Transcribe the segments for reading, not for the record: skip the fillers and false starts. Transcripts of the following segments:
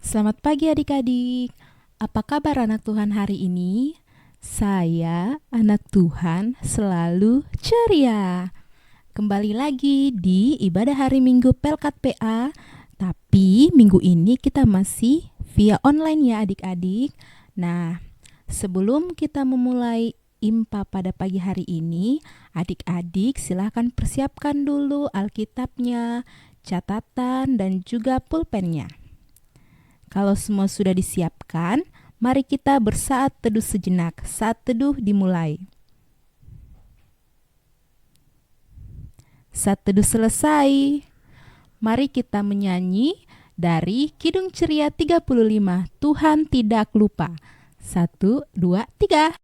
Selamat pagi adik-adik. Apa kabar anak Tuhan hari ini? Saya, anak Tuhan, selalu ceria. Kembali lagi di ibadah hari Minggu Pelkat PA. Tapi minggu ini kita masih via online ya adik-adik. Nah, sebelum kita memulai IMPA pada pagi hari ini, adik-adik silahkan persiapkan dulu Alkitabnya, catatan, dan juga pulpennya. Kalau semua sudah disiapkan, mari kita bersaat teduh sejenak. Saat teduh dimulai. Saat teduh selesai, mari kita menyanyi dari Kidung Ceria 35, Tuhan Tidak Lupa. 1, 2, 3.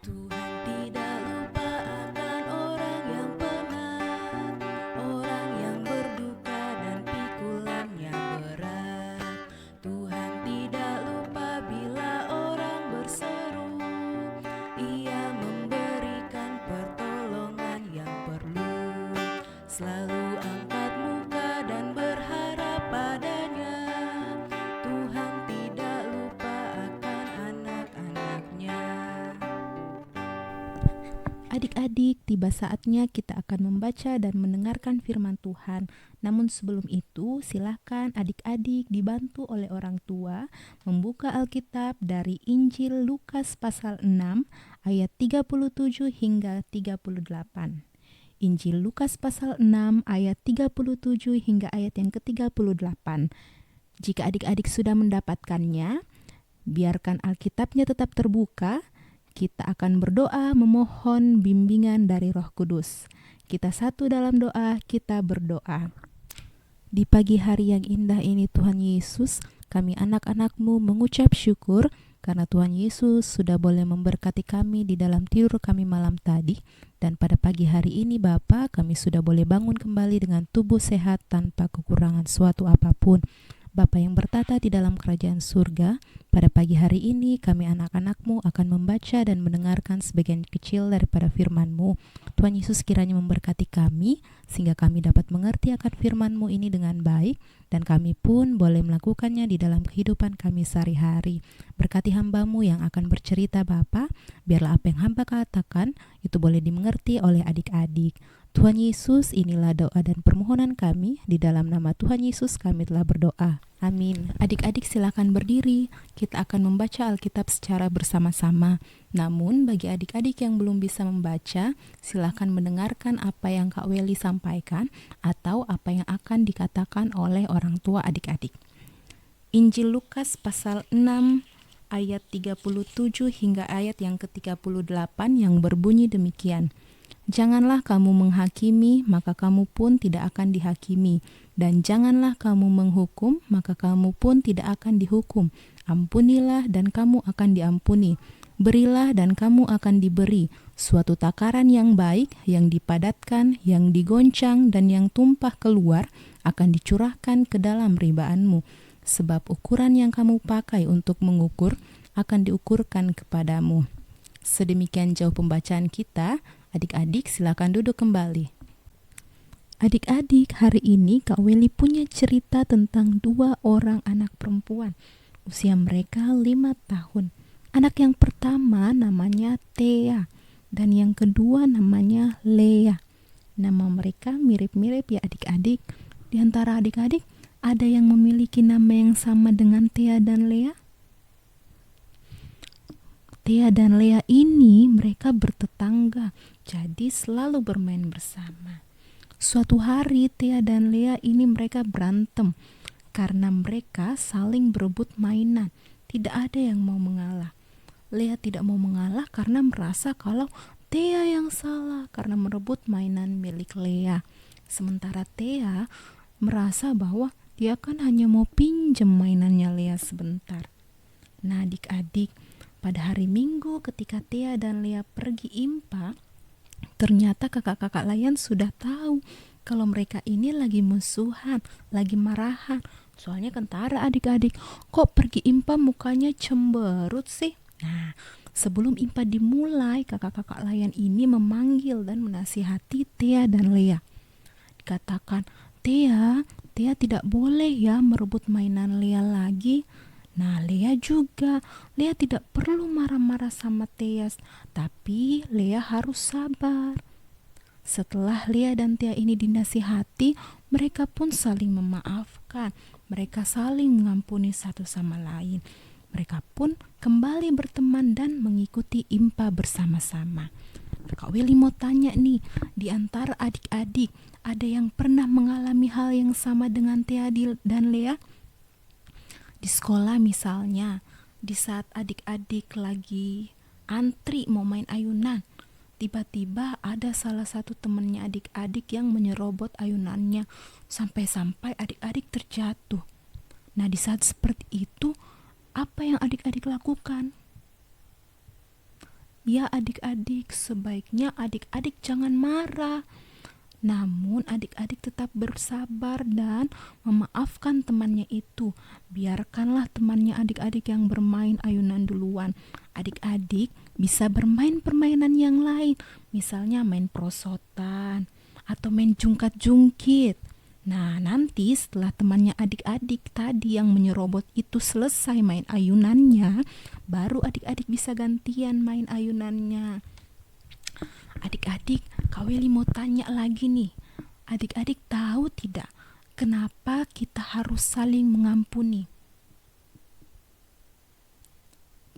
Tuhan tidak lupa akan orang yang penat, orang yang berduka dan pikulannya berat. Tuhan tidak lupa bila orang berseru, Ia memberikan pertolongan yang perlu. Selalu angkat muka dan berharap padanya. Tuhan tidak lupa akan anak-anaknya. Adik-adik, tiba saatnya kita akan membaca dan mendengarkan firman Tuhan. Namun sebelum itu, silakan adik-adik dibantu oleh orang tua membuka Alkitab dari Injil Lukas pasal 6 ayat 37 hingga 38. Injil Lukas pasal 6 ayat 37 hingga ayat yang ke-38. Jika adik-adik sudah mendapatkannya, biarkan Alkitabnya tetap terbuka. Kita akan berdoa memohon bimbingan dari Roh Kudus. Kita satu dalam doa, kita berdoa. Di pagi hari yang indah ini Tuhan Yesus, kami anak-anak-Mu mengucap syukur karena Tuhan Yesus sudah boleh memberkati kami di dalam tidur kami malam tadi. Dan pada pagi hari ini Bapa, kami sudah boleh bangun kembali dengan tubuh sehat tanpa kekurangan suatu apapun. Bapa yang bertata di dalam kerajaan surga, pada pagi hari ini kami anak-anak-Mu akan membaca dan mendengarkan sebagian kecil daripada firman-Mu. Tuhan Yesus kiranya memberkati kami, sehingga kami dapat mengerti akan firman-Mu ini dengan baik, dan kami pun boleh melakukannya di dalam kehidupan kami sehari-hari. Berkati hamba-Mu yang akan bercerita Bapa, biarlah apa yang hamba katakan itu boleh dimengerti oleh adik-adik. Tuhan Yesus, inilah doa dan permohonan kami. Di dalam nama Tuhan Yesus kami telah berdoa. Amin. Adik-adik silakan berdiri. Kita akan membaca Alkitab secara bersama-sama. Namun bagi adik-adik yang belum bisa membaca, silakan mendengarkan apa yang Kak Weli sampaikan atau apa yang akan dikatakan oleh orang tua adik-adik. Injil Lukas pasal 6 ayat 37 hingga ayat yang ke-38 yang berbunyi demikian. Janganlah kamu menghakimi, maka kamu pun tidak akan dihakimi. Dan janganlah kamu menghukum, maka kamu pun tidak akan dihukum. Ampunilah dan kamu akan diampuni. Berilah dan kamu akan diberi. Suatu takaran yang baik, yang dipadatkan, yang digoncang, dan yang tumpah keluar, akan dicurahkan ke dalam ribaanmu. Sebab ukuran yang kamu pakai untuk mengukur, akan diukurkan kepadamu. Sedemikian jauh pembacaan kita. Adik-adik silakan duduk kembali. Adik-adik, hari ini Kak Weli punya cerita tentang 2 orang anak perempuan. Usia mereka 5 tahun. Anak yang pertama namanya Thea dan yang kedua namanya Lea. Nama mereka mirip-mirip ya adik-adik. Di antara adik-adik, ada yang memiliki nama yang sama dengan Thea dan Lea? Thea dan Lea ini mereka bertetangga, jadi selalu bermain bersama. Suatu hari Thea dan Lea ini mereka berantem karena mereka saling berebut mainan. Tidak ada yang mau mengalah. Lea tidak mau mengalah karena merasa kalau Thea yang salah karena merebut mainan milik Lea. Sementara Thea merasa bahwa dia kan hanya mau pinjem mainannya Lea sebentar. Nah adik-adik, pada hari Minggu ketika Thea dan Lea pergi IMPA, ternyata kakak-kakak lain sudah tahu kalau mereka ini lagi musuhan, lagi marahan. Soalnya kentara adik-adik, kok pergi IMPA mukanya cemberut sih? Nah, Sebelum IMPA dimulai, kakak-kakak layan ini memanggil dan menasihati Thea dan Lea. Dikatakan, Thea tidak boleh ya merebut mainan Lea lagi. Nah, Lea juga. Lea tidak perlu marah-marah sama Thea, tapi Lea harus sabar. Setelah Lea dan Thea ini dinasihati, mereka pun saling memaafkan. Mereka saling mengampuni satu sama lain. Mereka pun kembali berteman dan mengikuti IMPA bersama-sama. Kak Willy mau tanya nih, di antara adik-adik, ada yang pernah mengalami hal yang sama dengan Thea dan Lea? Di sekolah misalnya, di saat adik-adik lagi antri mau main ayunan, tiba-tiba ada salah satu temannya adik-adik yang menyerobot ayunannya sampai-sampai adik-adik terjatuh. Nah, di saat seperti itu, apa yang adik-adik lakukan? Ya adik-adik, sebaiknya adik-adik jangan marah. Namun adik-adik tetap bersabar dan memaafkan temannya itu. Biarkanlah temannya adik-adik yang bermain ayunan duluan. Adik-adik bisa bermain permainan yang lain, misalnya main prosotan atau main jungkat-jungkit. Nah, nanti setelah temannya adik-adik tadi yang menyerobot itu selesai main ayunannya, baru adik-adik bisa gantian main ayunannya. Adik-adik, Kak Willy mau tanya lagi nih. Adik-adik tahu tidak kenapa kita harus saling mengampuni?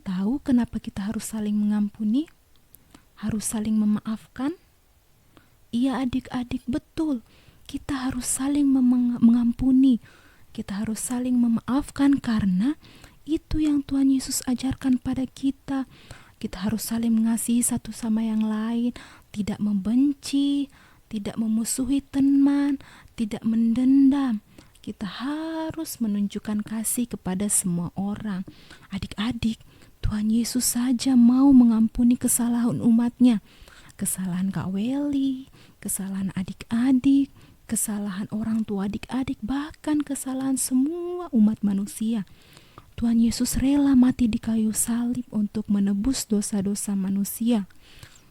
Tahu kenapa kita harus saling mengampuni? Harus saling memaafkan? Iya adik-adik, betul. Kita harus saling mengampuni. Kita harus saling memaafkan karena itu yang Tuhan Yesus ajarkan pada kita. Kita harus saling mengasihi satu sama yang lain, tidak membenci, tidak memusuhi teman, tidak mendendam. Kita harus menunjukkan kasih kepada semua orang. Adik-adik, Tuhan Yesus saja mau mengampuni kesalahan umatnya. Kesalahan Kak Willy, kesalahan adik-adik, kesalahan orang tua adik-adik, bahkan kesalahan semua umat manusia. Tuhan Yesus rela mati di kayu salib untuk menebus dosa-dosa manusia.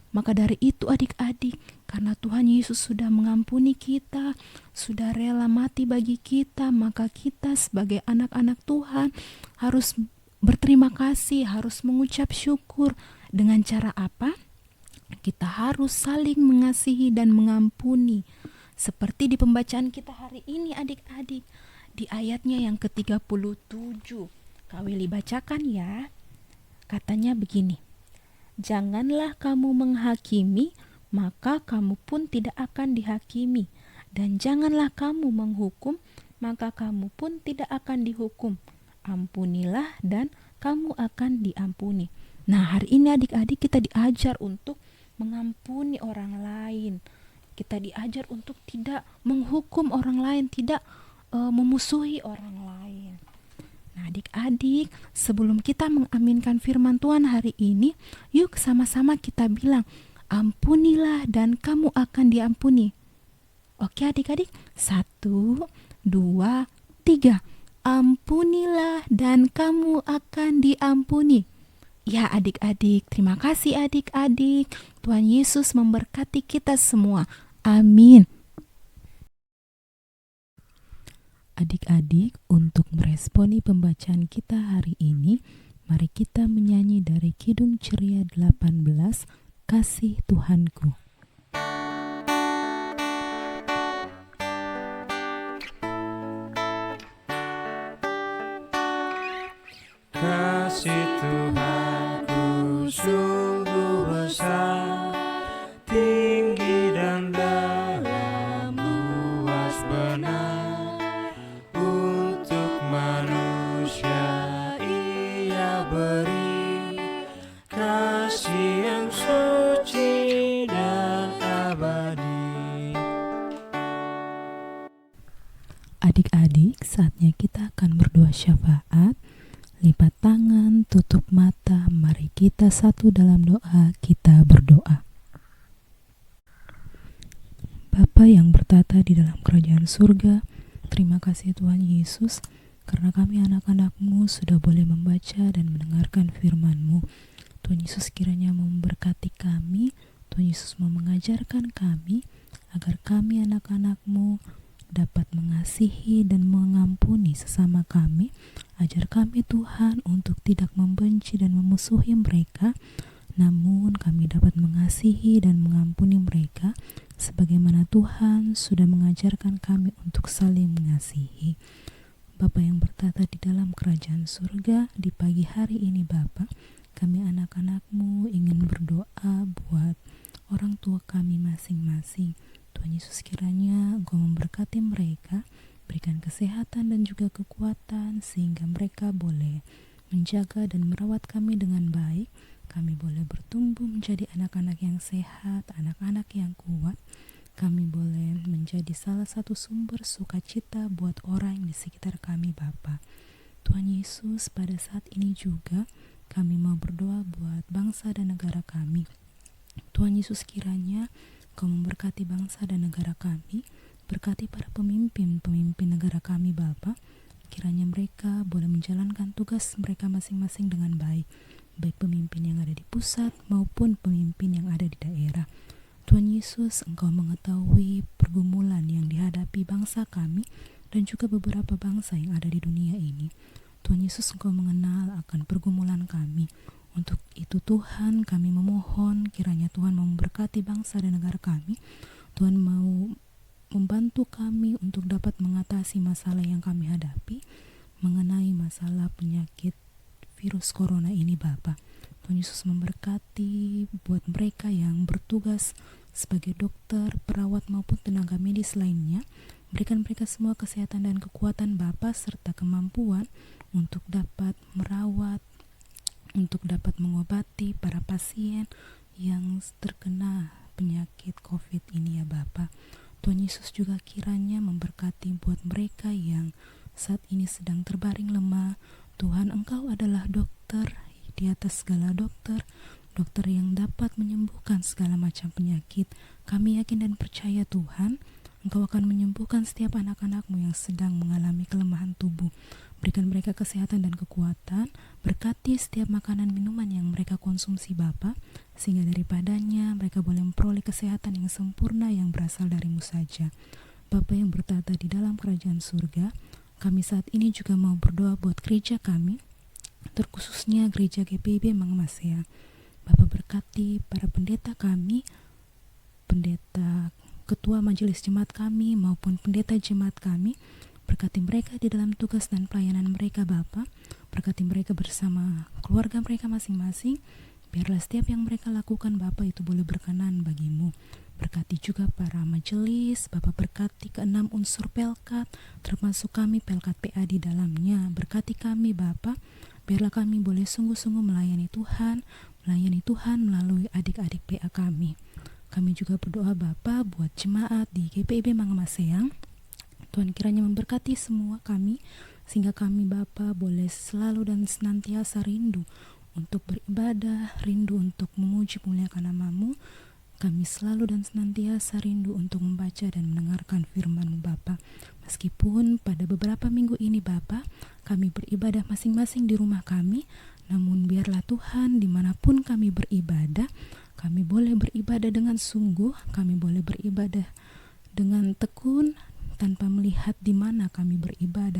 Maka dari itu adik-adik, karena Tuhan Yesus sudah mengampuni kita, sudah rela mati bagi kita, maka kita sebagai anak-anak Tuhan harus berterima kasih, harus mengucap syukur. Dengan cara apa? Kita harus saling mengasihi dan mengampuni. Seperti di pembacaan kita hari ini adik-adik, di ayatnya yang ke-37. Kak Willy bacakan ya. Katanya begini, janganlah kamu menghakimi, maka kamu pun tidak akan dihakimi. Dan janganlah kamu menghukum, maka kamu pun tidak akan dihukum. Ampunilah dan kamu akan diampuni. Nah, hari ini adik-adik kita diajar untuk mengampuni orang lain. Kita diajar untuk tidak menghukum orang lain, tidak memusuhi orang lain. Nah, adik-adik, sebelum kita mengaminkan firman Tuhan hari ini, yuk sama-sama kita bilang, ampunilah dan kamu akan diampuni. Oke adik-adik, 1, 2, 3. Ampunilah dan kamu akan diampuni. Ya adik-adik, terima kasih adik-adik. Tuhan Yesus memberkati kita semua. Amin. Adik-adik, untuk meresponi pembacaan kita hari ini, mari kita menyanyi dari Kidung Ceria 18, Kasih Tuhanku. Kasih Tuhanku sungguh besar, tinggi dan dalam, luas benar. Untuk manusia Ia beri kasih yang suci dan abadi. Adik-adik, saatnya kita akan berdoa syafaat. Lipat tangan, tutup mata, mari kita satu dalam doa, kita berdoa. Bapa yang bertata di dalam kerajaan surga, terima kasih Tuhan Yesus, karena kami anak-anak-Mu sudah boleh membaca dan mendengarkan firman-Mu. Tuhan Yesus kiranya memberkati kami, Tuhan Yesus mau mengajarkan kami agar kami anak-anak-Mu dapat mengasihi dan mengampuni sesama kami. Ajar kami Tuhan untuk tidak membenci dan memusuhi mereka, namun kami dapat mengasihi dan mengampuni mereka sebagaimana Tuhan sudah mengajarkan kami untuk saling mengasihi. Bapa yang bertata di dalam kerajaan surga, di pagi hari ini Bapa, kami anak-anak-Mu ingin berdoa buat orang tua kami masing-masing. Tuhan Yesus kiranya Engkau memberkati mereka, berikan kesehatan dan juga kekuatan sehingga mereka boleh menjaga dan merawat kami dengan baik. Kami boleh bertumbuh menjadi anak-anak yang sehat, anak-anak yang kuat. Kami boleh menjadi salah satu sumber sukacita buat orang di sekitar kami Bapa. Tuhan Yesus, pada saat ini juga kami mau berdoa buat bangsa dan negara kami. Tuhan Yesus kiranya Kau memberkati bangsa dan negara kami, berkati para pemimpin negara kami Bapa. Kiranya mereka boleh menjalankan tugas mereka masing-masing dengan baik, baik pemimpin yang ada di pusat maupun pemimpin yang ada di daerah. Tuhan Yesus, Engkau mengetahui pergumulan yang dihadapi bangsa kami dan juga beberapa bangsa yang ada di dunia ini. Tuhan Yesus, Engkau mengenal akan pergumulan kami. Untuk itu Tuhan, kami memohon kiranya Tuhan memberkati bangsa dan negara kami. Tuhan mau membantu kami untuk dapat mengatasi masalah yang kami hadapi mengenai masalah penyakit virus corona ini Bapa. Tuhan Yesus memberkati buat mereka yang bertugas sebagai dokter, perawat maupun tenaga medis lainnya. Berikan mereka semua kesehatan dan kekuatan Bapa serta kemampuan untuk dapat merawat, untuk dapat mengobati para pasien yang terkena penyakit COVID ini ya Bapa. Tuhan Yesus juga kiranya memberkati buat mereka yang saat ini sedang terbaring lemah. Tuhan, Engkau adalah dokter di atas segala dokter, dokter yang dapat menyembuhkan segala macam penyakit. Kami yakin dan percaya Tuhan, Engkau akan menyembuhkan setiap anak-anak-Mu yang sedang mengalami kelemahan tubuh. Berikan mereka kesehatan dan kekuatan, berkati setiap makanan minuman yang mereka konsumsi Bapa, sehingga daripadanya mereka boleh memperoleh kesehatan yang sempurna yang berasal dari-Mu saja. Bapa yang bertata di dalam kerajaan surga, kami saat ini juga mau berdoa buat gereja kami, terkhususnya gereja GPIB Mangmasea. Bapa berkati para pendeta kami, pendeta ketua majelis jemaat kami maupun pendeta jemaat kami. Berkati mereka di dalam tugas dan pelayanan mereka Bapa. Berkati mereka bersama keluarga mereka masing-masing. Biarlah setiap yang mereka lakukan Bapa itu boleh berkenan bagi-Mu. Berkati juga para majelis, Bapa berkati ke-6 unsur Pelkat, termasuk kami Pelkat PA di dalamnya. Berkati kami Bapa, biarlah kami boleh sungguh-sungguh melayani Tuhan melalui adik-adik PA kami. Kami juga berdoa Bapa buat jemaat di GPIB Mangmasea. Tuhan kiranya memberkati semua kami, sehingga kami Bapa boleh selalu dan senantiasa rindu untuk beribadah, rindu untuk memuji muliakan nama-Mu. Kami selalu dan senantiasa rindu untuk membaca dan mendengarkan firman-Mu Bapa. Meskipun pada beberapa minggu ini Bapa, kami beribadah masing-masing di rumah kami, namun biarlah Tuhan dimanapun kami beribadah, kami boleh beribadah dengan sungguh, kami boleh beribadah dengan tekun, tanpa melihat di mana kami beribadah.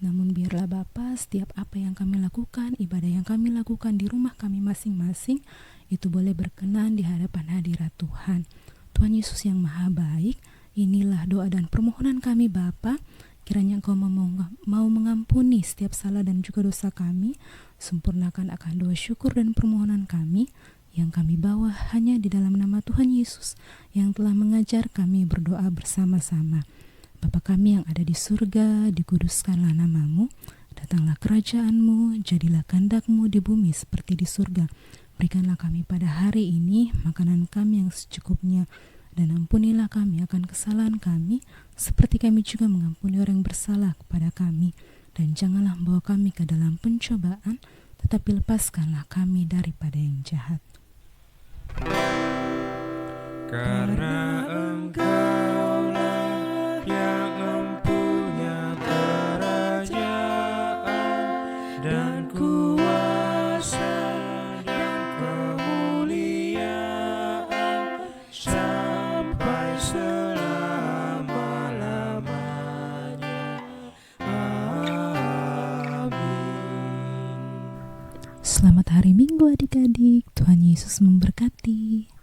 Namun biarlah Bapa, setiap apa yang kami lakukan, ibadah yang kami lakukan di rumah kami masing-masing, itu boleh berkenan di hadapan hadirat Tuhan. Tuhan Yesus yang Maha Baik, inilah doa dan permohonan kami Bapa. Kiranya Engkau mau mengampuni setiap salah dan juga dosa kami, sempurnakan akan doa syukur dan permohonan kami, yang kami bawa hanya di dalam nama Tuhan Yesus, yang telah mengajar kami berdoa bersama-sama. Bapa kami yang ada di surga, dikuduskanlah nama-Mu, datanglah kerajaan-Mu, jadilah kehendak-Mu di bumi seperti di surga. Berikanlah kami pada hari ini makanan kami yang secukupnya, dan ampunilah kami akan kesalahan kami, seperti kami juga mengampuni orang yang bersalah kepada kami. Dan janganlah membawa kami ke dalam pencobaan, tetapi lepaskanlah kami daripada yang jahat. Karena Engkaulah yang empunya kerajaan dan kuasa dan sampai selama-lamanya. Amin. Selamat hari Minggu adik-adik. Tuhan Yesus memberkati.